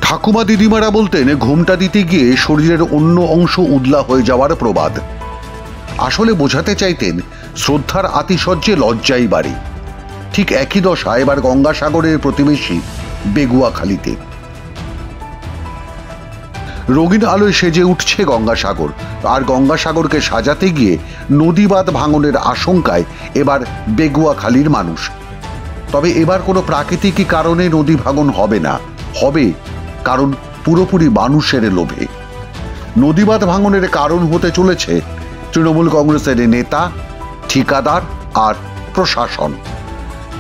ঠাকুমা দিদিমারা বলতেন ঘুমটা দিতে গিয়ে শরীরের অন্য অংশ উদলা হয়ে যাওয়ার প্রবাদ। আসলে বোঝাতে চাইতেন শ্রদ্ধার আতিশয্যে লজ্জাই বাড়ে। ঠিক একই দশা এবার গঙ্গাসাগরের প্রতিবেশী বেগুয়াখালীতে। রঙিন আলোয় সেজে উঠছে গঙ্গাসাগর, আর গঙ্গাসাগরকে সাজাতে গিয়ে নদীবাঁধ ভাঙনের আশঙ্কায় এবার বেগুয়াখালীর মানুষ। তবে এবার কোনো প্রাকৃতিক কারণে নদী ভাঙন হবে না, হবে কারণ পুরোপুরি মানুষের লোভে। নদীবাঁধ ভাঙনের কারণ হতে চলেছে তৃণমূল কংগ্রেসের নেতা, ঠিকাদার আর প্রশাসন।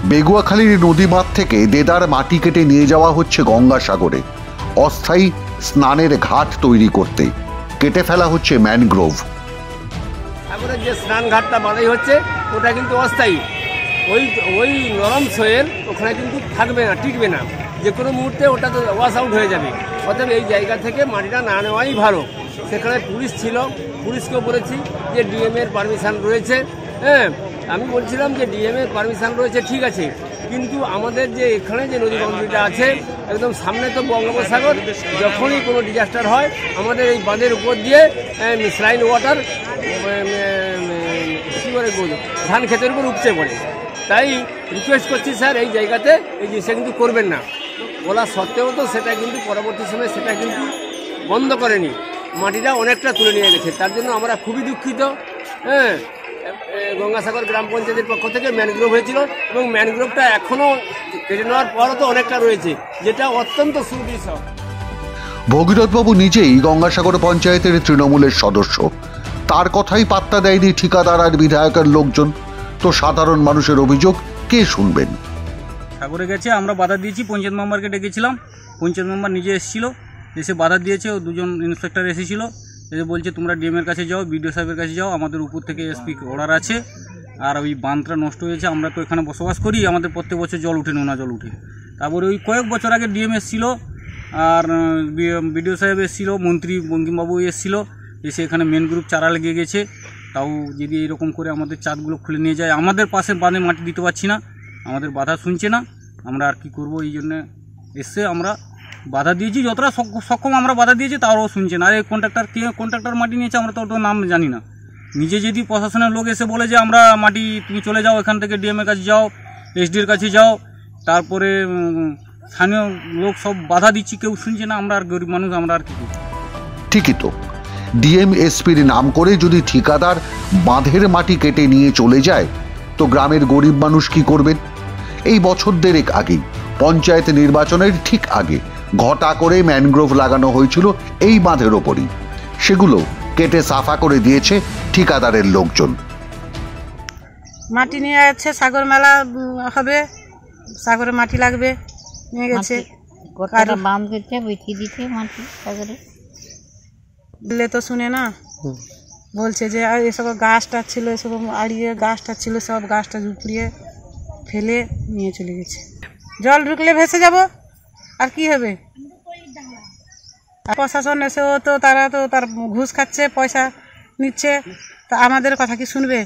বেগুয়াখালীর নদীবাঁধ থেকে দেদার মাটি কেটে নিয়ে যাওয়া হচ্ছে গঙ্গাসাগরে অস্থায়ী স্নানের ঘাট তৈরি করতে। কেটে ফেলা হচ্ছে ম্যানগ্রোভ। সাগরের যে স্নান ঘাটটা বানাই হচ্ছে ওটা কিন্তু অস্থায়ী, ওই নরম সোয়েল ওখানে কিন্তু থাকবে না, টিকবে না, যে কোনো মুহূর্তে ওটা তো ওয়াশ আউট হয়ে যাবে। অতএব এই জায়গা থেকে মাটিটা না নেওয়াই ভালো। সেখানে পুলিশ ছিল, পুলিশকেও বলেছি যে ডিএমের পারমিশন রয়েছে। হ্যাঁ, আমি বলছিলাম যে ডিএমের পারমিশন রয়েছে ঠিক আছে, কিন্তু আমাদের যে এখানে যে নদী বাউন্ডারিটা আছে একদম সামনে তো বঙ্গোপসাগর, যখনই কোনো ডিজাস্টার হয় আমাদের এই বাঁধের উপর দিয়ে স্লাইন ওয়াটার কী করে ধান ক্ষেতের উপর উপচে পড়ে। তাই রিকোয়েস্ট করছি স্যার, এই জায়গাতে এই জিনিসটা কিন্তু করবেন না। বলা সত্ত্বেও তো সেটা কিন্তু পরবর্তী সময়ে সেটা কিন্তু বন্ধ করেনি, মাটিটা অনেকটা তুলে নিয়ে গেছে। তার জন্য আমরা খুবই দুঃখিত। হ্যাঁ, গঙ্গাসাগর গ্রাম পঞ্চায়েতের পক্ষ থেকে ম্যানগ্রোভ হয়েছিল এবং ম্যানগ্রোভটা এখনও কেটে নেওয়ার পরও তো অনেকটা রয়েছে, যেটা অত্যন্ত সুবিষয়। ভগীরথবাবু নিজেই গঙ্গাসাগর পঞ্চায়েতের তৃণমূলের সদস্য। তার কথাই পাত্তা দেয়নি ঠিকাদার আর বিধায়কের লোকজন। তো সাধারণ মানুষের অভিযোগ কে শুনবেন? সাগরে গেছে, আমরা বাধা দিয়েছি, পঞ্চায়েত মেম্বারকে ডেকেছিলাম, পঞ্চায়েত মেম্বার নিজে এসেছিল, এসে বাধা দিয়েছে। ও দুজন ইন্সপেক্টর এসেছিল, এসে বলছে তোমরা ডিএমের কাছে যাও, বিডিও সাহেবের কাছে যাও, আমাদের উপর থেকে এসপি অর্ডার আছে। আর ওই বাঁধটা নষ্ট হয়েছে, আমরা তো এখানে বসবাস করি, আমাদের প্রত্যেক বছর জল উঠে, নোনা জল উঠে। তারপরে ওই কয়েক বছর আগে ডিএম এসেছিল, আর বিডিও সাহেব এসেছিল, মন্ত্রী বঙ্কিমবাবু এসেছিল, এসে এখানে মেন গ্রুপ চারা লেগে গেছে। তাও যদি এরকম করে আমাদের চাঁদগুলো খুলে নিয়ে যায়, আমাদের পাশে বাঁধে মাটি দিতে পারছি না, আমাদের বাধা শুনছে না, আমরা আর কি করব। এই জন্য এসে আমরা বাধা দিয়েছি, যতটা সক্ষম আমরা বাধা দিয়েছি, তারাও শুনছে না। আর এই কন্ট্রাক্টর মাটি নিয়েছে, আমরা তো ওটার নাম জানি না। নিজে যদি প্রশাসনের লোক এসে বলে যে আমরা মাটি, তুমি চলে যাও এখান থেকে, ডিএমের কাছে যাও, এসডির কাছে যাও, তারপরে স্থানীয় লোক সব বাধা দিচ্ছি, কেউ শুনছে না। আমরা আর গরিব মানুষ, আমরা আর কি করব? ঠিকই তো, ডিএম এসপির নাম করে যদি ঠিকাদার বাঁধের মাটি কেটে নিয়ে চলে যায়, তো গ্রামের গরিব মানুষ কি করবেন? এই বছর দেড়েক আগেই পঞ্চায়েত নির্বাচনের ঠিক আগে ঘটা করে ম্যানগ্রোভ লাগানো হয়েছিল এই বাঁধের ওপরই। সেগুলো কেটে সাফা করে দিয়েছে ঠিকাদারের লোকজন। মাটি নিয়ে যাচ্ছে, সাগর মেলা হবে, সাগরে মাটি লাগবে, নিয়ে গেছে। বাম দিচ্ছে, বইতে দিচ্ছে মাটি সাগরে, দিলে তো শুনে না। বলছে যে এসব গাছটা ছিল, এসব আড়িয়ে গাছটা ছিল, সব গাছটা ঝুপড়িয়ে ফেলে নিয়ে চলে গেছে। জল ঢুকলে ভেসে যাব, আর কি হবে? প্রশাসন এসেও তো তারা তো তার ঘুষ খাচ্ছে, পয়সা নিচ্ছে, তা আমাদের কথা কি শুনবে?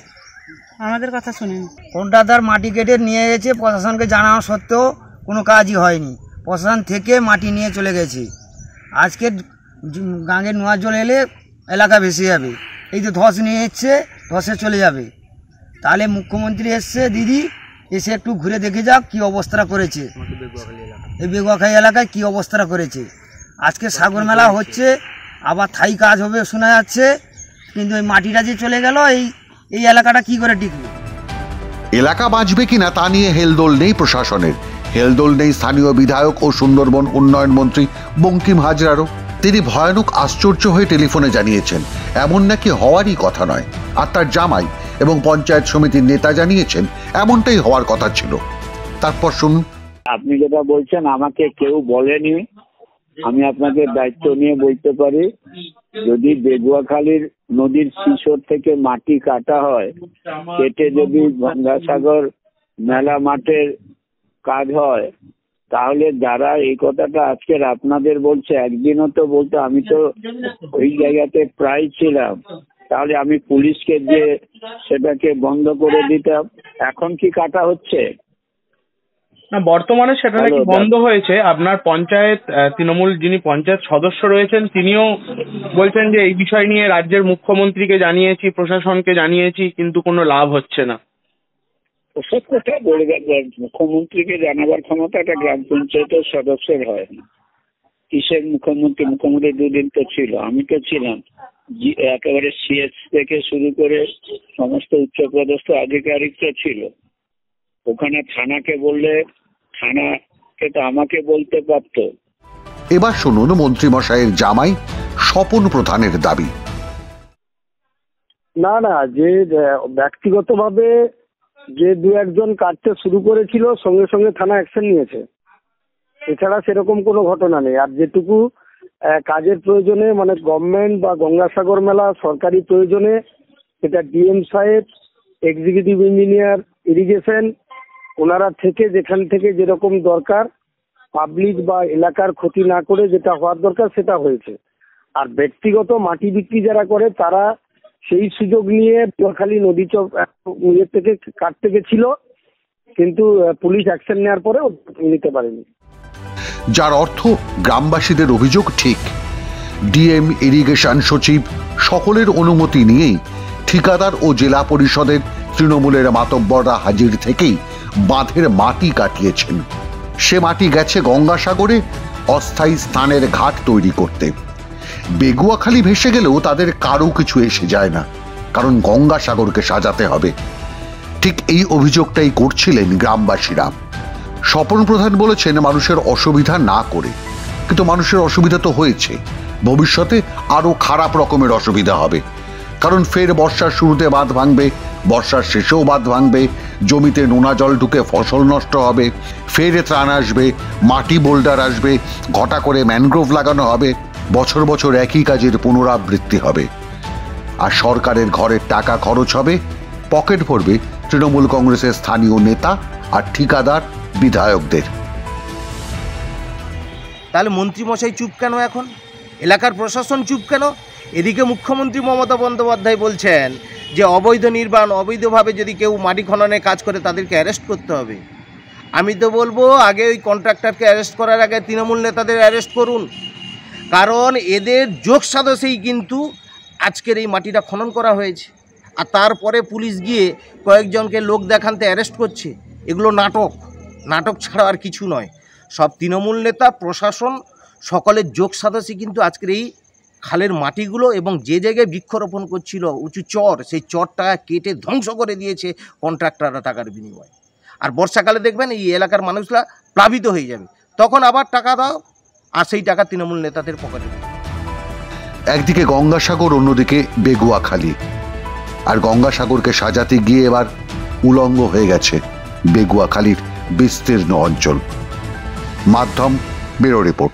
আমাদের কথা শুনেন। কন্ট্রাক্টর মাটি কেটে নিয়ে গেছে, প্রশাসনকে জানানো সত্ত্বেও কোনো কাজই হয়নি। প্রশাসন থেকে মাটি নিয়ে চলে গেছে। আজকে গাঙের নোয়া জল এলে এলাকা ভেসে যাবে। এই তো ধস নিয়ে এসছে, ধসে চলে যাবে। তাহলে মুখ্যমন্ত্রী এসছে, দিদি এসে একটু ঘুরে দেখে যাক কী অবস্থা করেছে এই বেগুয়াখালী এলাকায়, কী অবস্থা করেছে। আজকে সাগর মেলা হচ্ছে, আবার থাই কাজ হবে শোনা যাচ্ছে, কিন্তু এই মাটিটা যে চলে গেল, এই এলাকাটা কি করে টিকবে? এলাকা বাঁচবে কিনা তা নিয়ে হেলদোল নেই প্রশাসনের, হেলদোল নেই স্থানীয় বিধায়ক ও সুন্দরবন উন্নয়ন মন্ত্রী বঙ্কিম হাজরারও। তিনি ভয়ানক আশ্চর্য হয়ে টেলিফোনে জানিয়েছেন এমন নাকি হওয়ারই কথা নয়, আর তার জামাই এবং পঞ্চায়েত সমিতির নেতা জানিয়েছেন এমনটাই হওয়ার কথা ছিল। তারপর শুনুন। আপনি যেটা বলছেন আমাকে কেউ বলেনি, আমি আপনাকে দায়িত্ব নিয়ে বলতে পারি, যদি বেগুয়াখালীর নদীর শিশর থেকে মাটি কাটা হয়, কেটে যদি গঙ্গাসাগর মেলা মাঠের কাজ হয়, তাহলে যারা এই কথাটা আজকের আপনাদের বলছে, একদিনও তো বলতো, আমি তো ওই জায়গাতে প্রায় ছিলাম, তাহলে আমি পুলিশকে দিয়ে সেটাকে বন্ধ করে দিতাম। এখন কি কাটা হচ্ছে? না, বর্তমানে সেটা নাকি হ্যালো, বন্ধ হয়েছে। আপনার পঞ্চায়েত তৃণমূল যিনি পঞ্চায়েত সদস্য রয়েছেন তিনিও বলছেন যে এই বিষয় নিয়ে রাজ্যের মুখ্যমন্ত্রীকে জানিয়েছি, প্রশাসনকে জানিয়েছি, কিন্তু কোনো লাভ হচ্ছে না। ওসব কথা বলবে, মুখ্যমন্ত্রীকে জানাবার ক্ষমতা একটা গ্রাম পঞ্চায়েতের সদস্যের হয় না। কিসের মুখ্যমন্ত্রী? মুখ্যমন্ত্রী দুদিন তো ছিল, আমি তো ছিলাম। একেবারে সিএস থেকে শুরু করে সমস্ত উচ্চপদস্থ আধিকারিক তো ছিল। ওখানে থানাকে বললে থানাকে তো আমাকে বলতে পারতো। এবার শুনুন মন্ত্রীমশাইয়ের জামাই স্বপন প্রধানের দাবি। না না, যে ব্যক্তিগতভাবে যে দু একজন কাটতে শুরু করেছিল সঙ্গে সঙ্গে থানা অ্যাকশন নিয়েছে, এছাড়া সেরকম কোনো ঘটনা নেই। আর যেটুকু কাজের প্রয়োজনে মানে গভর্নমেন্ট বা গঙ্গাসাগর মেলা সরকারি প্রয়োজনে, এটা ডিএম সাহেব, এক্সিকিউটিভ ইঞ্জিনিয়ার, ইরিগেশন, ওনারা থেকে যেখান থেকে যেরকম দরকার পাবলিক বা এলাকার ক্ষতি না করে যেটা হওয়ার দরকার সেটা হয়েছে। আর ব্যক্তিগত মাটি বিক্রি যারা করে তারা সেই সুযোগ নিয়ে খালি নদী চক ইয়ে থেকে কাটতে গেছিল, কিন্তু পুলিশ অ্যাকশন নেওয়ার পরে নিতে পারেনি। যার অর্থ গ্রামবাসীদের অভিযোগ ঠিক, ডিএম, ইরিগেশন সচিব সকলের অনুমতি নিয়েই ঠিকাদার ও জেলা পরিষদের তৃণমূলের মাতব্বররা হাজির থেকেই বাঁধের মাটি কাটিয়েছেন। সে মাটি গেছে গঙ্গাসাগরে অস্থায়ী স্থানের ঘাট তৈরি করতে। বেগুয়াখালী ভেসে গেলেও তাদের কারো কিছু এসে যায় না, কারণ গঙ্গাসাগরকে সাজাতে হবে। ঠিক এই অভিযোগটাই করছিলেন গ্রামবাসীরা। স্বপন প্রধান বলেছেন মানুষের অসুবিধা না করে, কিন্তু মানুষের অসুবিধা তো হয়েছে, ভবিষ্যতে আরো খারাপ রকমের অসুবিধা হবে। কারণ ফের বর্ষার শুরুতে বাঁধ ভাঙবে, বর্ষার শেষেও বাঁধ ভাঙবে, জমিতে নোনা জল ঢুকে ফসল নষ্ট হবে, ফের ত্রাণ আসবে, মাটি বোল্ডার আসবে, ঘটা করে ম্যানগ্রোভ লাগানো হবে, বছর বছর একই কাজের পুনরাবৃত্তি হবে। আর সরকারের ঘরের টাকা খরচ হবে, পকেট ভরবে তৃণমূল কংগ্রেসের স্থানীয় নেতা আর ঠিকাদার বিধায়কদের। তাহলে মন্ত্রীমশাই চুপ কেন? এখন এলাকার প্রশাসন চুপ কেন? এদিকে মুখ্যমন্ত্রী মমতা বন্দ্যোপাধ্যায় বলছেন যে অবৈধ নির্মাণ, অবৈধভাবে যদি কেউ মাটি খননের কাজ করে তাদেরকে অ্যারেস্ট করতে হবে। আমি তো বলবো আগে ওই কন্ট্রাক্টরকে অ্যারেস্ট করার আগে তৃণমূল নেতাদের অ্যারেস্ট করুন, কারণ এদের যোগ সাজসেই কিন্তু আজকের এই মাটিটা খনন করা হয়েছে। আর তারপরে পুলিশ গিয়ে কয়েকজনকে লোক দেখানতে অ্যারেস্ট করছে। এগুলো নাটক ছাড়া আর কিছু নয়। সব তৃণমূল নেতা, প্রশাসন সকলের যোগ সাজসে কিন্তু আজকের এই খালের মাটিগুলো এবং যে জায়গায় বৃক্ষরোপণ করছিল উঁচু চর, সেই চরটা কেটে ধ্বংস করে দিয়েছে কন্ট্রাক্টররা টাকার বিনিময়ে। আর বর্ষাকালে দেখবেন এই এলাকার মানুষরা প্লাবিত হয়ে যাবে, তখন আবার টাকা দাও আর সেই টাকা তৃণমূল নেতাদের পকেটে। একদিকে গঙ্গাসাগর, অন্যদিকে বেগুয়াখালী। আর গঙ্গাসাগরকে সাজাতে গিয়ে এবার উলঙ্গ হয়ে গেছে বেগুয়াখালীর বিস্তীর্ণ অঞ্চল। মাধ্যম ব্যুরো রিপোর্ট।